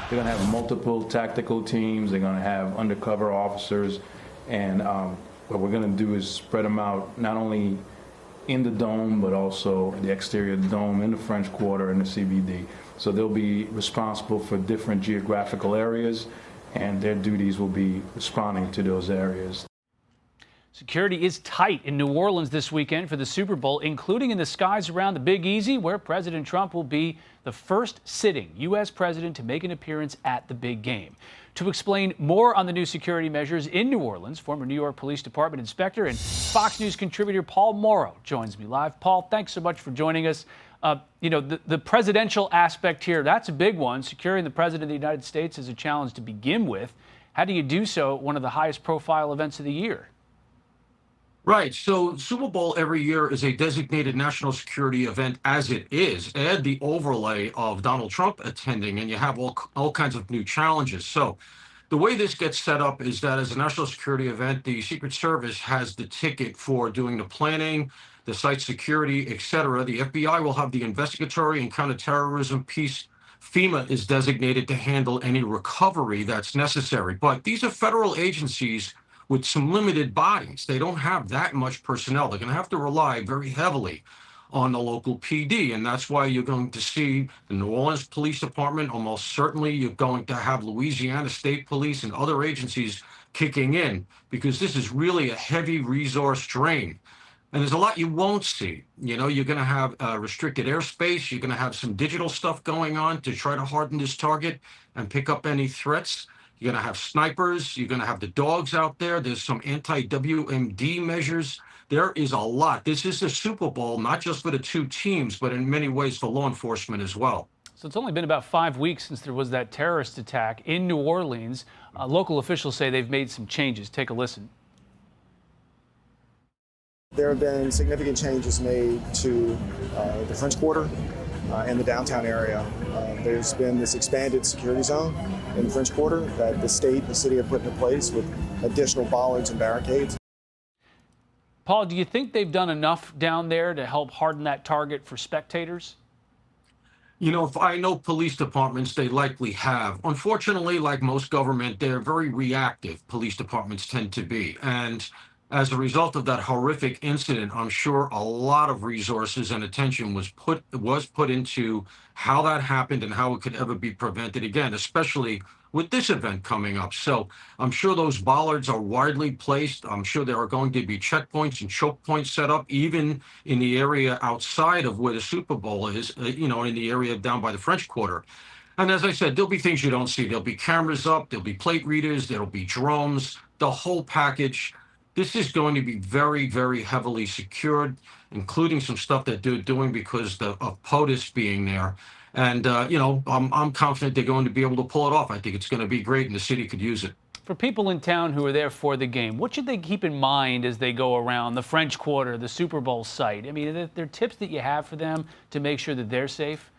They're going to have multiple tactical teams. They're going to have undercover officers. And what we're going to do is spread them out not only in the dome, but also the exterior of the dome, in the French Quarter, and the CBD. So they'll be responsible for different geographical areas, and their duties will be responding to those areas. Security is tight in New Orleans this weekend for the Super Bowl, including in the skies around the Big Easy, where President Trump will be the first sitting U.S. president to make an appearance at the big game. To explain more on the new security measures in New Orleans, former New York Police Department inspector and Fox News contributor Paul Mauro joins me live. Paul, thanks so much for joining us. The presidential aspect here, that's a big one. Securing the president of the United States is a challenge to begin with. How do you do so at one of the highest profile events of the year? Right. So Super Bowl every year is a designated national security event as it is. Add the overlay of Donald Trump attending, and you have all kinds of new challenges. So the way this gets set up is that as a national security event, the Secret Service has the ticket for doing the planning, the site security, et cetera. The FBI will have the investigatory and counterterrorism piece. FEMA is designated to handle any recovery that's necessary. But these are federal agencies with some limited bodies. They don't have that much personnel. They're going to have to rely very heavily on the local PD. And that's why you're going to see the New Orleans Police Department. Almost certainly you're going to have Louisiana State Police and other agencies kicking in, because this is really a heavy resource drain. And there's a lot you won't see. You know, you're going to have restricted airspace. You're going to have some digital stuff going on to try to harden this target and pick up any threats. You're going to have snipers. You're going to have the dogs out there. There's some anti-WMD measures. There is a lot. This is the Super Bowl, not just for the two teams, but in many ways for law enforcement as well. So it's only been about 5 weeks since there was that terrorist attack in New Orleans. Local officials say they've made some changes. Take a listen. There have been significant changes made to the French Quarter and the downtown area. There's been this expanded security zone in the French Quarter that the state and the city have put into place with additional bollards and barricades. Paul, do you think they've done enough down there to help harden that target for spectators? You know, if I know police departments, they likely have. Unfortunately, like most government, they're very reactive, police departments tend to be. And as a result of that horrific incident, I'm sure a lot of resources and attention was put into how that happened and how it could ever be prevented again, especially with this event coming up. So I'm sure those bollards are widely placed. I'm sure there are going to be checkpoints and choke points set up, even in the area outside of where the Super Bowl is, in the area down by the French Quarter. And as I said, there'll be things you don't see. There'll be cameras up, there'll be plate readers, there'll be drones, the whole package. This is going to be very, very heavily secured, including some stuff that they're doing because of POTUS being there. And, I'm confident they're going to be able to pull it off. I think it's going to be great, and the city could use it. For people in town who are there for the game, what should they keep in mind as they go around the French Quarter, the Super Bowl site? I mean, are there tips that you have for them to make sure that they're safe?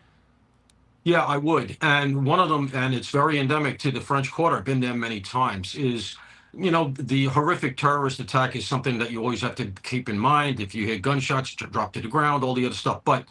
Yeah, I would. And one of them, and it's very endemic to the French Quarter, I've been there many times, is the horrific terrorist attack is something that you always have to keep in mind. If you hear gunshots, drop to the ground, all the other stuff. But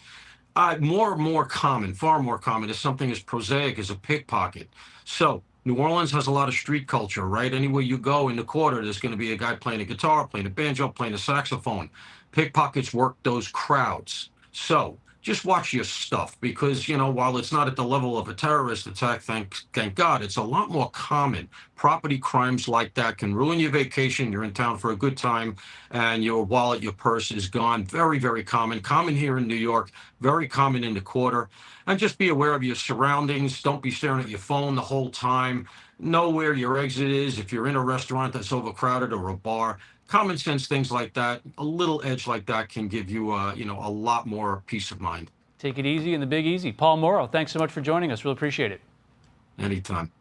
far more common is something as prosaic as a pickpocket. So New Orleans has a lot of street culture, right? Anywhere you go in the quarter, there's going to be a guy playing a guitar, playing a banjo, playing a saxophone. Pickpockets work those crowds. So just watch your stuff, because, while it's not at the level of a terrorist attack, thank God, it's a lot more common. Property crimes like that can ruin your vacation. You're in town for a good time, and your wallet, your purse is gone. Very, very common. Common here in New York, very common in the quarter. And just be aware of your surroundings. Don't be staring at your phone the whole time. Know where your exit is. If you're in a restaurant that's overcrowded or a bar, common sense things like that, a little edge like that can give you, a lot more peace of mind. Take it easy in the Big Easy. Paul Mauro, thanks so much for joining us. Really appreciate it. Anytime.